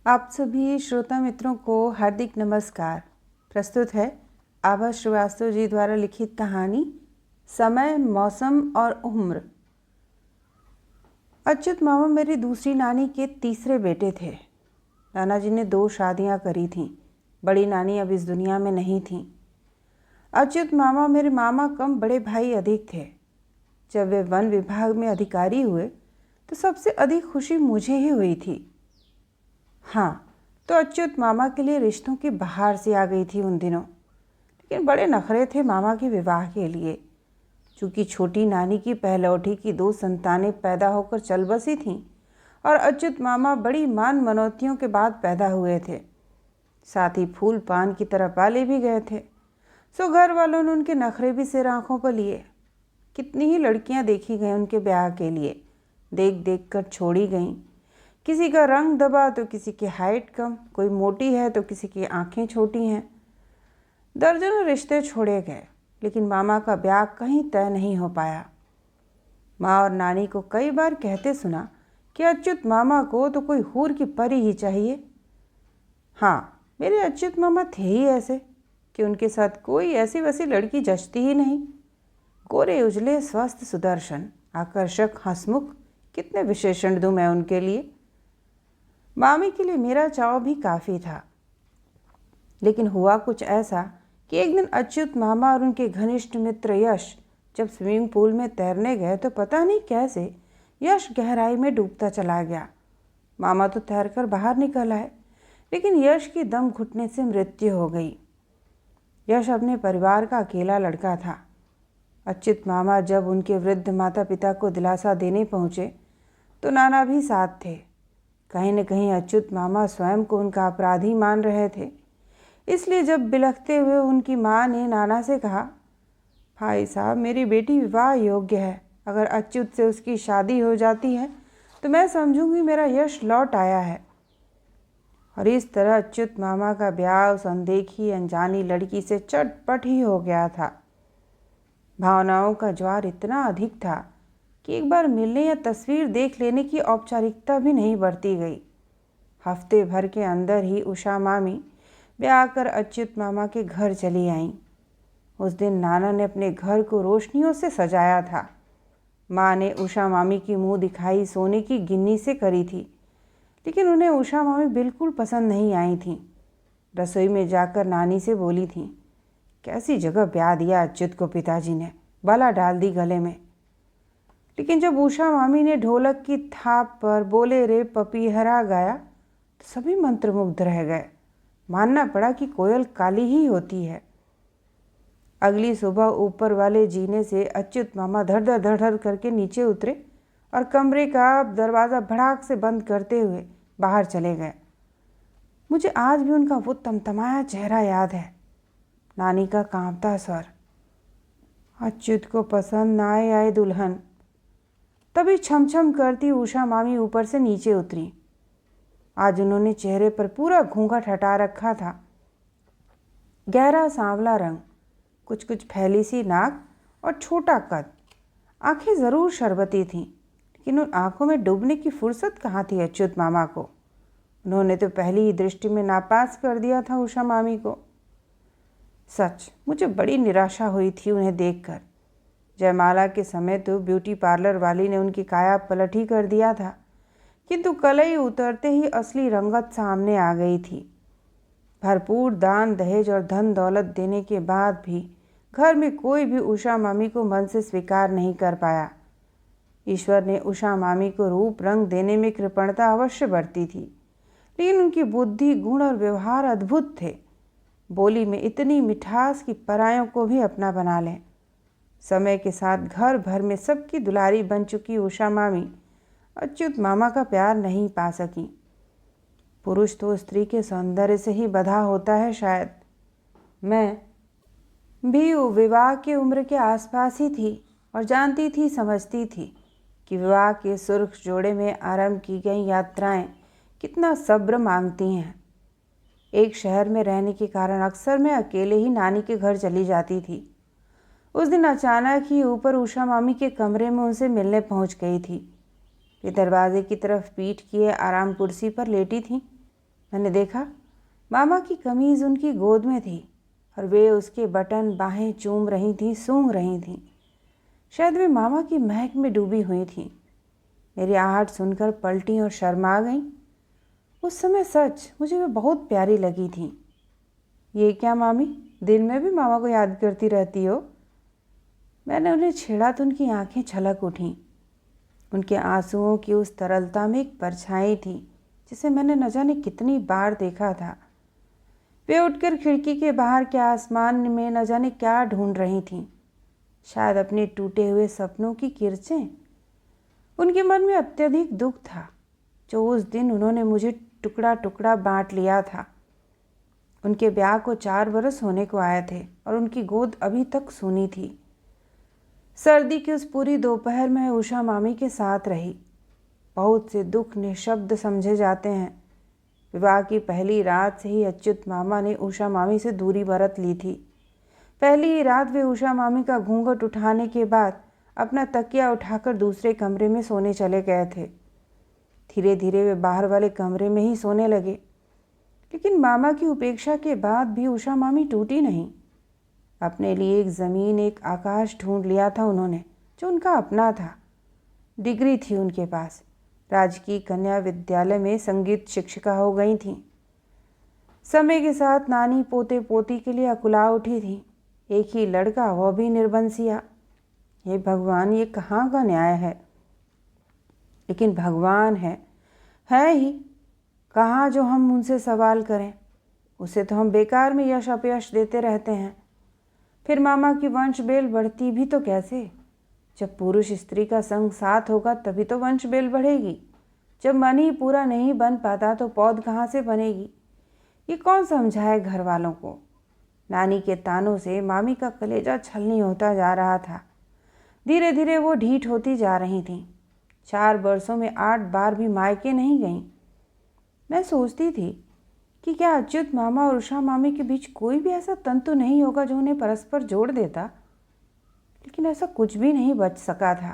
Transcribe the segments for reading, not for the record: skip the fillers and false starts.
आप सभी श्रोता मित्रों को हार्दिक नमस्कार। प्रस्तुत है आभा श्रीवास्तव जी द्वारा लिखित कहानी समय, मौसम और उम्र। अच्युत मामा मेरी दूसरी नानी के तीसरे बेटे थे। नाना जी ने 2 शादियां करी थीं। बड़ी नानी अब इस दुनिया में नहीं थीं। अच्युत मामा मेरे मामा कम बड़े भाई अधिक थे। जब वे वन विभाग में अधिकारी हुए तो सबसे अधिक खुशी मुझे ही हुई थी। हाँ, तो अच्युत मामा के लिए रिश्तों की बहार सी आ गई थी उन दिनों। लेकिन बड़े नखरे थे मामा के विवाह के लिए। चूँकि छोटी नानी की पहलौठी की 2 संतानें पैदा होकर चल बसी थीं और अच्युत मामा बड़ी मान मनौतियों के बाद पैदा हुए थे। साथ ही फूल पान की तरह पाले भी गए थे। सो घर वालों ने उनके नखरे भी सिर आँखों पर लिए। कितनी ही लड़कियाँ देखी गईं उनके ब्याह के लिए, देख देख कर छोड़ी गईं। किसी का रंग दबा तो किसी की हाइट कम, कोई मोटी है तो किसी की आंखें छोटी हैं। दर्जनों रिश्ते छोड़े गए, लेकिन मामा का ब्याह कहीं तय नहीं हो पाया। माँ और नानी को कई बार कहते सुना कि अच्युत मामा को तो कोई हूर की परी ही चाहिए। हाँ, मेरे अच्युत मामा थे ही ऐसे कि उनके साथ कोई ऐसी वैसी लड़की जचती ही नहीं। गोरे उजले, स्वस्थ, सुदर्शन, आकर्षक, हंसमुख, कितने विशेषण दूं मैं उनके लिए। मामी के लिए मेरा चाव भी काफ़ी था। लेकिन हुआ कुछ ऐसा कि एक दिन अच्युत मामा और उनके घनिष्ठ मित्र यश जब स्विमिंग पूल में तैरने गए तो पता नहीं कैसे यश गहराई में डूबता चला गया। मामा तो तैरकर बाहर निकल आए, लेकिन यश की दम घुटने से मृत्यु हो गई। यश अपने परिवार का अकेला लड़का था। अच्युत मामा जब उनके वृद्ध माता पिता को दिलासा देने पहुँचे तो नाना भी साथ थे। कहीं न कहीं अच्युत मामा स्वयं को उनका अपराधी मान रहे थे। इसलिए जब बिलखते हुए उनकी माँ ने नाना से कहा, भाई साहब, मेरी बेटी विवाह योग्य है। अगर अच्युत से उसकी शादी हो जाती है तो मैं समझूंगी मेरा यश लौट आया है। और इस तरह अच्युत मामा का ब्याह उस अनदेखी अनजानी लड़की से चटपट ही हो गया था। भावनाओं का ज्वार इतना अधिक था कि एक बार मिलने या तस्वीर देख लेने की औपचारिकता भी नहीं बरती गई। हफ्ते भर के अंदर ही उषा मामी ब्याह कर अच्युत मामा के घर चली आईं। उस दिन नाना ने अपने घर को रोशनियों से सजाया था। माँ ने उषा मामी की मुंह दिखाई सोने की गिन्नी से करी थी, लेकिन उन्हें उषा मामी बिल्कुल पसंद नहीं आई थीं। रसोई में जाकर नानी से बोली थीं, कैसी जगह ब्याह दिया अच्युत को पिताजी ने, बाला डाल दी गले में। लेकिन जब उषा मामी ने ढोलक की थाप पर बोले रे पपीहरा गाया तो सभी मंत्रमुग्ध रह गए। मानना पड़ा कि कोयल काली ही होती है। अगली सुबह ऊपर वाले जीने से अच्युत मामा धड़ धड़ धड़ धड़ करके नीचे उतरे और कमरे का दरवाज़ा भड़ाक से बंद करते हुए बाहर चले गए। मुझे आज भी उनका वो तमतमाया चेहरा याद है, नानी का कांपता स्वर, अच्युत को पसंद ना आए दुल्हन। तभी छम छम करती उषा मामी ऊपर से नीचे उतरी। आज उन्होंने चेहरे पर पूरा घूंघट हटा रखा था। गहरा सांवला रंग, कुछ कुछ फैली सी नाक और छोटा कद। आंखें ज़रूर शरबती थीं, लेकिन उन आंखों में डूबने की फुर्सत कहाँ थी अच्युत मामा को। उन्होंने तो पहली ही दृष्टि में नापास कर दिया था उषा मामी को। सच, मुझे बड़ी निराशा हुई थी उन्हें देखकर। जयमाला के समय तो ब्यूटी पार्लर वाली ने उनकी काया पलट ही कर दिया था, किंतु कलई उतरते ही असली रंगत सामने आ गई थी। भरपूर दान दहेज और धन दौलत देने के बाद भी घर में कोई भी उषा मामी को मन से स्वीकार नहीं कर पाया। ईश्वर ने उषा मामी को रूप रंग देने में कृपणता अवश्य बरती थी, लेकिन उनकी बुद्धि, गुण और व्यवहार अद्भुत थे। बोली में इतनी मिठास कि परायों को भी अपना बना लें। समय के साथ घर भर में सबकी दुलारी बन चुकी उषा मामी अच्युत मामा का प्यार नहीं पा सकी। पुरुष तो स्त्री के सौंदर्य से ही बंधा होता है शायद। मैं भी विवाह की उम्र के आसपास ही थी और जानती थी, समझती थी कि विवाह के सुर्ख जोड़े में आरंभ की गई यात्राएं कितना सब्र मांगती हैं। एक शहर में रहने के कारण अक्सर मैं अकेले ही नानी के घर चली जाती थी। उस दिन अचानक ही ऊपर उषा मामी के कमरे में उनसे मिलने पहुंच गई थी। वे दरवाजे की तरफ पीठ किए आराम कुर्सी पर लेटी थीं। मैंने देखा मामा की कमीज़ उनकी गोद में थी और वे उसके बटन बाहें चूम रही थीं, सूंघ रही थीं। शायद वे मामा की महक में डूबी हुई थीं। मेरी आहट सुनकर पलटी और शर्मा गईं। उस समय सच मुझे वे बहुत प्यारी लगी थीं। ये क्या मामी, दिन में भी मामा को याद करती रहती हो? मैंने उन्हें छेड़ा तो उनकी आंखें छलक उठीं। उनके आंसुओं की उस तरलता में एक परछाई थी जिसे मैंने न जाने कितनी बार देखा था। वे उठकर खिड़की के बाहर के आसमान में न जाने क्या ढूंढ रही थीं। शायद अपने टूटे हुए सपनों की किरचें। उनके मन में अत्यधिक दुख था जो उस दिन उन्होंने मुझे टुकड़ा टुकड़ा बांट लिया था। उनके ब्याह को 4 बरस होने को आए थे और उनकी गोद अभी तक सूनी थी। सर्दी की उस पूरी दोपहर में उषा मामी के साथ रही। बहुत से दुख निःशब्द समझे जाते हैं। विवाह की पहली रात से ही अच्युत मामा ने उषा मामी से दूरी बरत ली थी। पहली ही रात वे उषा मामी का घूंघट उठाने के बाद अपना तकिया उठाकर दूसरे कमरे में सोने चले गए थे। धीरे धीरे वे बाहर वाले कमरे में ही सोने लगे। लेकिन मामा की उपेक्षा के बाद भी उषा मामी टूटी नहीं। अपने लिए एक ज़मीन, एक आकाश ढूंढ लिया था उन्होंने जो उनका अपना था। डिग्री थी उनके पास। राजकीय कन्या विद्यालय में संगीत शिक्षिका हो गई थीं। समय के साथ नानी पोते पोती के लिए अकुला उठी थी। एक ही लड़का, वह भी निर्बंसिया। हे भगवान, ये कहाँ का न्याय है? लेकिन भगवान है ही कहाँ जो हम उनसे सवाल करें। उसे तो हम बेकार में यश अपयश देते रहते हैं। फिर मामा की वंश बेल बढ़ती भी तो कैसे? जब पुरुष स्त्री का संग साथ होगा तभी तो वंश बेल बढ़ेगी। जब मन ही पूरा नहीं बन पाता तो पौध कहाँ से बनेगी? ये कौन समझाए घर वालों को? नानी के तानों से मामी का कलेजा छलनी होता जा रहा था। धीरे धीरे वो ढीठ होती जा रही थी। 4 वर्षों में 8 बार भी मायके नहीं गईं। मैं सोचती थी कि क्या अच्युत मामा और उषा मामी के बीच कोई भी ऐसा तंतु नहीं होगा जो उन्हें परस्पर जोड़ देता। लेकिन ऐसा कुछ भी नहीं बच सका था।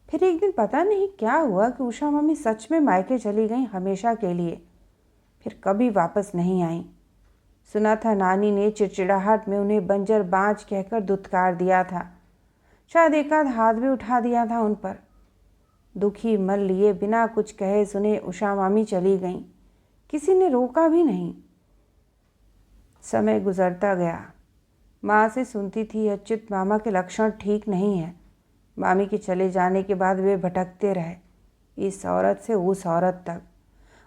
फिर एक दिन पता नहीं क्या हुआ कि उषा मामी सच में मायके चली गईं हमेशा के लिए। फिर कभी वापस नहीं आईं। सुना था नानी ने चिड़चिड़ाहट में उन्हें बंजर बाँझ कहकर दुत्कार दिया था। शायद एकाध हाथ भी उठा दिया था उन पर। दुखी मन लिए बिना कुछ कहे सुने उषा मामी चली गईं। किसी ने रोका भी नहीं। समय गुजरता गया। माँ से सुनती थी अच्युत मामा के लक्षण ठीक नहीं है। मामी के चले जाने के बाद वे भटकते रहे, इस औरत से उस औरत तक।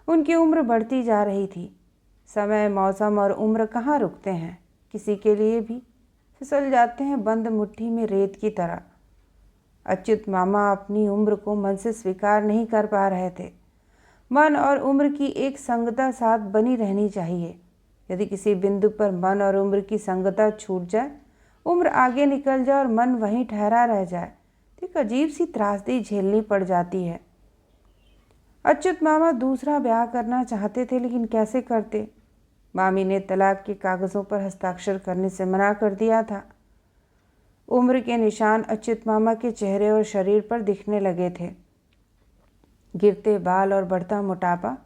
उनकी उम्र बढ़ती जा रही थी। समय, मौसम और उम्र कहाँ रुकते हैं किसी के लिए भी। फिसल जाते हैं बंद मुट्ठी में रेत की तरह। अच्युत मामा अपनी उम्र को मन से स्वीकार नहीं कर पा रहे थे। मन और उम्र की एक संगता साथ बनी रहनी चाहिए। यदि किसी बिंदु पर मन और उम्र की संगता छूट जाए, उम्र आगे निकल जाए और मन वहीं ठहरा रह जाए तो एक अजीब सी त्रासदी झेलनी पड़ जाती है। अच्युत मामा दूसरा ब्याह करना चाहते थे, लेकिन कैसे करते? मामी ने तलाक के कागज़ों पर हस्ताक्षर करने से मना कर दिया था। उम्र के निशान अच्युत मामा के चेहरे और शरीर पर दिखने लगे थे। गिरते बाल और बढ़ता मोटापा।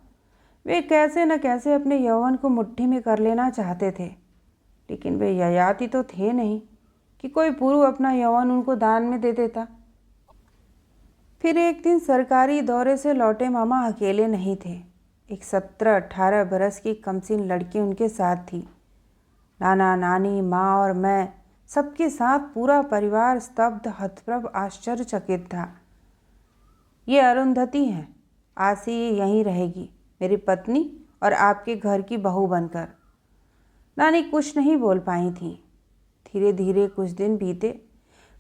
वे कैसे न कैसे अपने यौवन को मुट्ठी में कर लेना चाहते थे, लेकिन वे ययाति तो थे नहीं कि कोई पुरु अपना यौवन उनको दान में दे देता। फिर एक दिन सरकारी दौरे से लौटे मामा अकेले नहीं थे। एक 17-18 बरस की कमसीन लड़की उनके साथ थी। नाना नानी, माँ और मैं, सबके साथ पूरा परिवार स्तब्ध, हतप्रभ, आश्चर्यचकित था। ये अरुंधति हैं। आज से ये यहीं रहेगी, मेरी पत्नी और आपके घर की बहू बनकर। नानी कुछ नहीं बोल पाई थी। धीरे धीरे कुछ दिन बीते।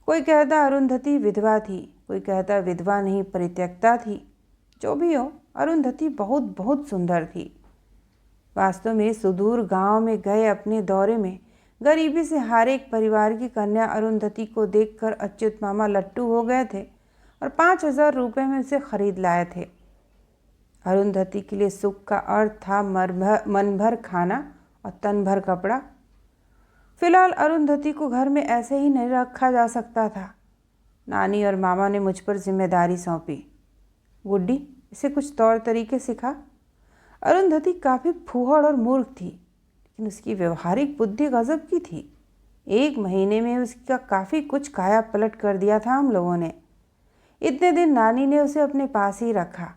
कोई कहता अरुंधति विधवा थी, कोई कहता विधवा नहीं परित्यक्ता थी। जो भी हो, अरुंधति बहुत बहुत सुंदर थी। वास्तव में सुदूर गांव में गए अपने दौरे में गरीबी से हारे एक परिवार की कन्या अरुंधति को देखकर अच्युत मामा लट्टू हो गए थे और 5,000 रुपये में उसे खरीद लाए थे। अरुंधति के लिए सुख का अर्थ था मन भर खाना और तन भर कपड़ा। फिलहाल अरुंधति को घर में ऐसे ही नहीं रखा जा सकता था। नानी और मामा ने मुझ पर जिम्मेदारी सौंपी। गुड्डी, इसे कुछ तौर तरीके सिखा। अरुंधति काफ़ी फूहड़ और मूर्ख थी, लेकिन उसकी व्यवहारिक बुद्धि गजब की थी। 1 महीने में उसका काफ़ी कुछ काया पलट कर दिया था हम लोगों ने। इतने दिन नानी ने उसे अपने पास ही रखा।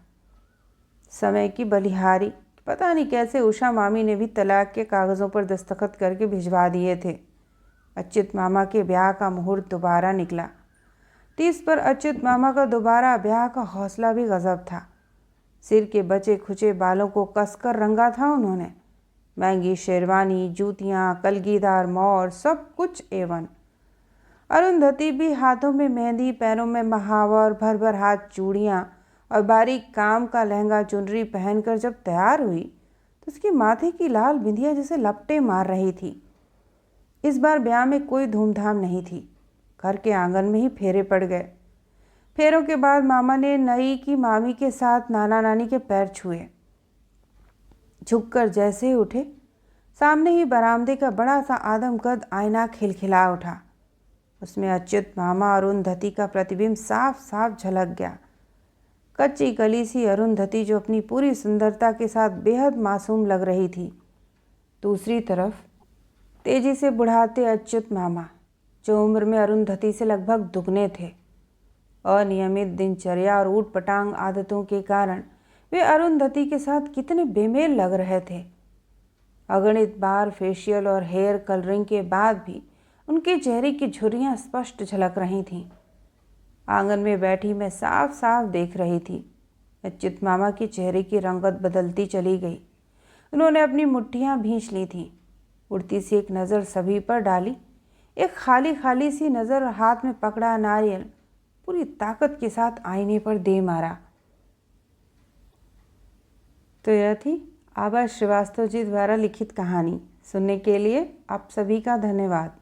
समय की बलिहारी, पता नहीं कैसे उषा मामी ने भी तलाक के कागज़ों पर दस्तखत करके भिजवा दिए थे। अच्युत मामा के ब्याह का मुहूर्त दोबारा निकला। 30 पर अच्युत मामा का दोबारा ब्याह का हौसला भी गजब था। सिर के बचे खुचे बालों को कसकर रंगा था उन्होंने। महंगी शेरवानी, जूतियाँ, कलगीदार मौर, सब कुछ A1। अरुंधति भी हाथों में मेहंदी, पैरों में महावर, भर भर हाथ चूड़ियाँ और बारीक काम का लहंगा चुनरी पहनकर जब तैयार हुई तो उसके माथे की लाल बिंदिया जैसे लपटें मार रही थी। इस बार ब्याह में कोई धूमधाम नहीं थी। घर के आंगन में ही फेरे पड़ गए। फेरों के बाद मामा ने नई की मामी के साथ नाना नानी के पैर छुए। झुककर जैसे ही उठे, सामने ही बरामदे का बड़ा सा आदमकद आईना खिलखिला उठा। उसमें अच्युत मामा और अरुंधति का प्रतिबिंब साफ साफ झलक गया। कच्ची कली सी अरुंधति जो अपनी पूरी सुंदरता के साथ बेहद मासूम लग रही थी। दूसरी तरफ तेजी से बुढ़ाते अच्युत मामा, जो उम्र में अरुंधति से लगभग दुगने थे। अनियमित दिनचर्या और ऊटपटांग आदतों के कारण वे अरुंधति के साथ कितने बेमेल लग रहे थे। अगणित बार फेशियल और हेयर कलरिंग के बाद भी उनके चेहरे की झुर्रियाँ स्पष्ट झलक रही थीं। आंगन में बैठी मैं साफ साफ देख रही थी। अच्युत मामा के चेहरे की रंगत बदलती चली गई। उन्होंने अपनी मुट्ठियाँ भींच ली थीं। उड़ती सी एक नज़र सभी पर डाली, एक खाली खाली सी नज़र और हाथ में पकड़ा नारियल पूरी ताकत के साथ आईने पर दे मारा। तो यह थी आभा श्रीवास्तव जी द्वारा लिखित कहानी। सुनने के लिए आप सभी का धन्यवाद।